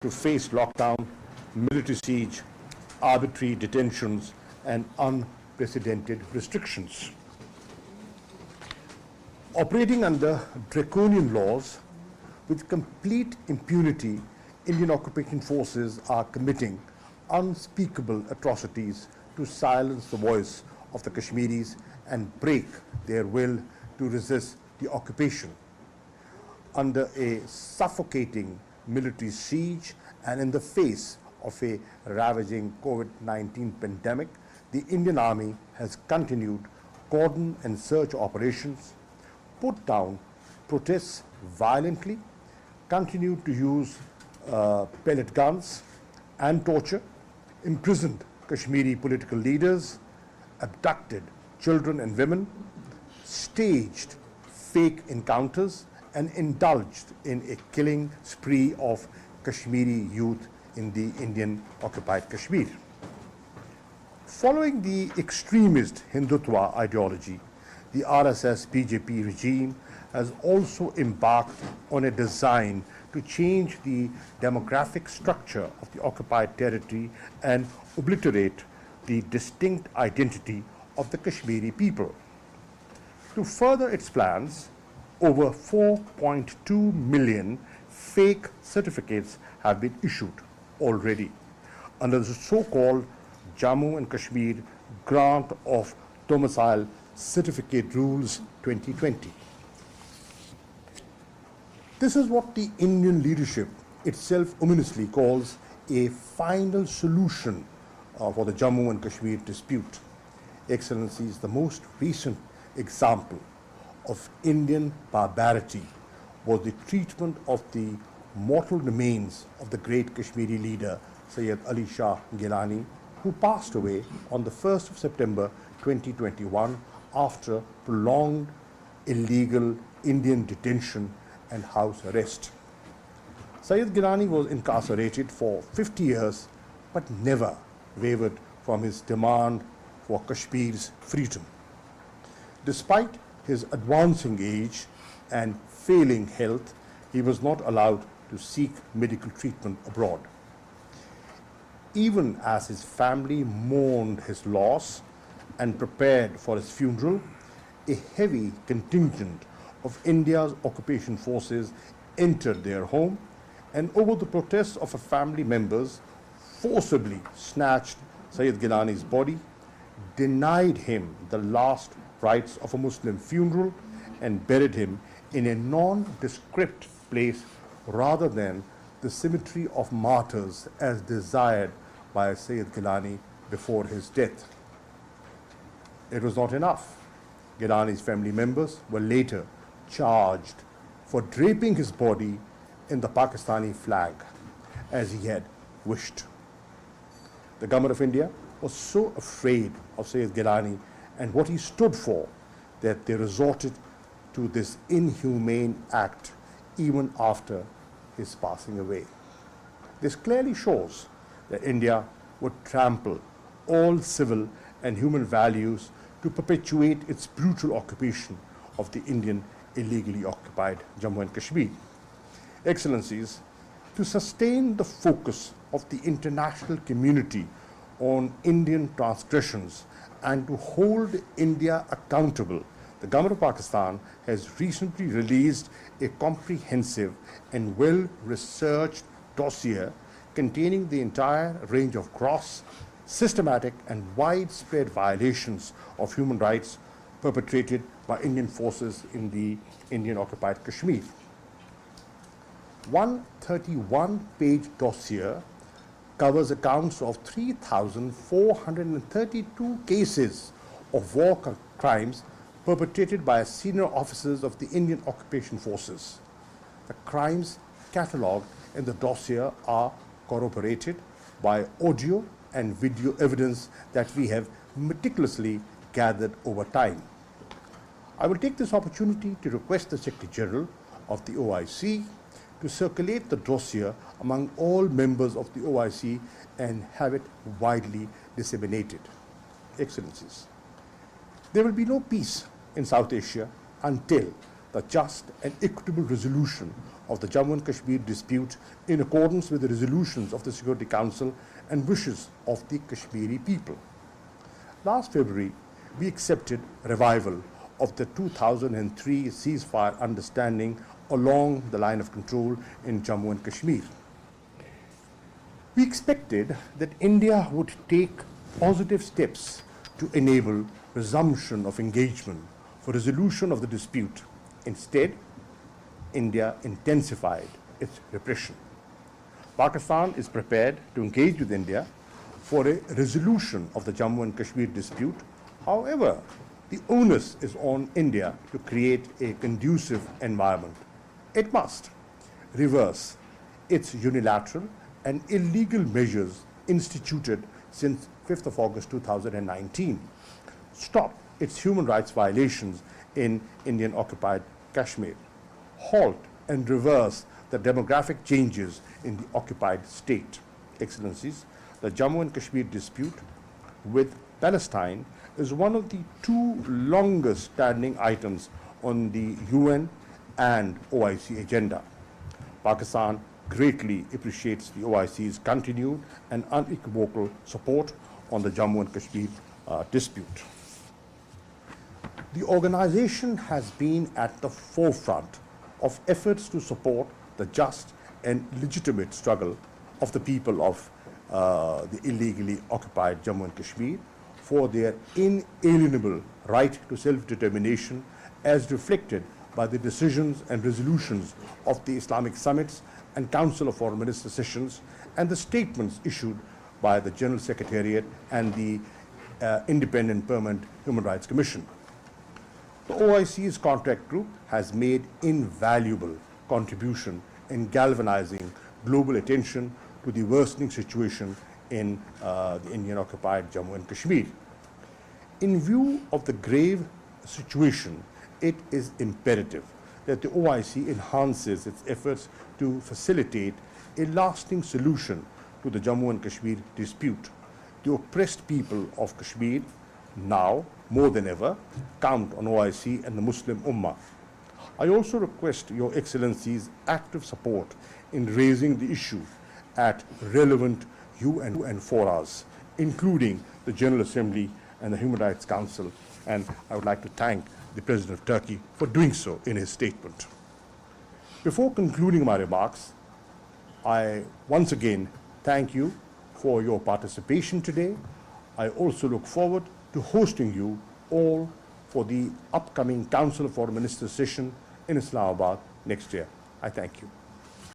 to face lockdown, military siege, arbitrary detentions, and unprecedented restrictions. Operating under draconian laws with complete impunity, Indian occupation forces are committing unspeakable atrocities to silence the voice of the Kashmiris and break their will to resist the occupation. Under a suffocating military siege and in the face of a ravaging COVID-19 pandemic, the Indian Army has continued cordon and search operations, put down protests violently, continued to use pellet guns and torture, imprisoned Kashmiri political leaders, abducted children and women, staged fake encounters, and indulged in a killing spree of Kashmiri youth in the Indian occupied Kashmir. Following the extremist Hindutva ideology, the RSS-BJP regime has also embarked on a design to change the demographic structure of the occupied territory and obliterate the distinct identity of the Kashmiri people. To further its plans, over 4.2 million fake certificates have been issued already under the so-called Jammu and Kashmir Grant of Domicile Certificate Rules 2020. This is what the Indian leadership itself ominously calls a final solution for the Jammu and Kashmir dispute. Excellencies, the most recent example of Indian barbarity was the treatment of the mortal remains of the great Kashmiri leader Sayyid Ali Shah Gilani, who passed away on the 1st of September 2021 after prolonged illegal Indian detention and house arrest. Sayyid Gilani was incarcerated for 50 years but never wavered from his demand for Kashmir's freedom. Despite his advancing age and failing health, he was not allowed to seek medical treatment abroad. Even as his family mourned his loss and prepared for his funeral, a heavy contingent of India's occupation forces entered their home and, over the protests of family members, forcibly snatched Sayyid Gilani's body, denied him the last rites of a Muslim funeral, and buried him in a nondescript place rather than the cemetery of martyrs as desired by Sayyid Gilani before his death. It was not enough. Gilani's family members were later charged for draping his body in the Pakistani flag as he had wished. The government of India was so afraid of Sayyid Gilani and what he stood for that they resorted to this inhumane act even after his passing away. This clearly shows that India would trample all civil and human values to perpetuate its brutal occupation of the Indian illegally occupied Jammu and Kashmir. Excellencies, to sustain the focus of the international community on Indian transgressions and to hold India accountable, the government of Pakistan has recently released a comprehensive and well-researched dossier containing the entire range of gross, systematic and widespread violations of human rights perpetrated by Indian forces in the Indian occupied Kashmir. 131-page dossier covers accounts of 3,432 cases of war crimes perpetrated by senior officers of the Indian occupation forces. The crimes catalogued in the dossier are corroborated by audio and video evidence that we have meticulously gathered over time. I will take this opportunity to request the Secretary General of the OIC to circulate the dossier among all members of the OIC and have it widely disseminated. Excellencies, there will be no peace in South Asia until the just and equitable resolution of the Jammu and Kashmir dispute in accordance with the resolutions of the Security Council and wishes of the Kashmiri people. Last February, we accepted revival of the 2003 ceasefire understanding along the line of control in Jammu and Kashmir. We expected that India would take positive steps to enable resumption of engagement for resolution of the dispute. Instead, India intensified its repression. Pakistan is prepared to engage with India for a resolution of the Jammu and Kashmir dispute. However, the onus is on India to create a conducive environment. It must reverse its unilateral and illegal measures instituted since 5th of August 2019, stop its human rights violations in Indian-occupied Kashmir, halt and reverse the demographic changes in the occupied state. Excellencies, the Jammu and Kashmir dispute with Palestine is one of the two longest standing items on the UN and OIC agenda. Pakistan greatly appreciates the OIC's continued and unequivocal support on the Jammu and Kashmir dispute. The organization has been at the forefront of efforts to support the just and legitimate struggle of the people of the illegally occupied Jammu and Kashmir for their inalienable right to self-determination as reflected by the decisions and resolutions of the Islamic summits and Council of Foreign Ministers sessions and the statements issued by the General Secretariat and the Independent Permanent Human Rights Commission. The OIC's contract group has made invaluable contribution in galvanizing global attention to the worsening situation in the Indian-occupied Jammu and Kashmir. In view of the grave situation, it is imperative that the OIC enhances its efforts to facilitate a lasting solution to the Jammu and Kashmir dispute. The oppressed people of Kashmir now, more than ever, count on OIC and the Muslim Ummah. I also request Your Excellency's active support in raising the issue at relevant UN forums, including the General Assembly and the Human Rights Council, and I would like to thank the President of Turkey for doing so in his statement. Before concluding my remarks, I once again thank you for your participation today. I also look forward to hosting you all for the upcoming Council of Foreign Ministers session in Islamabad next year. I thank you.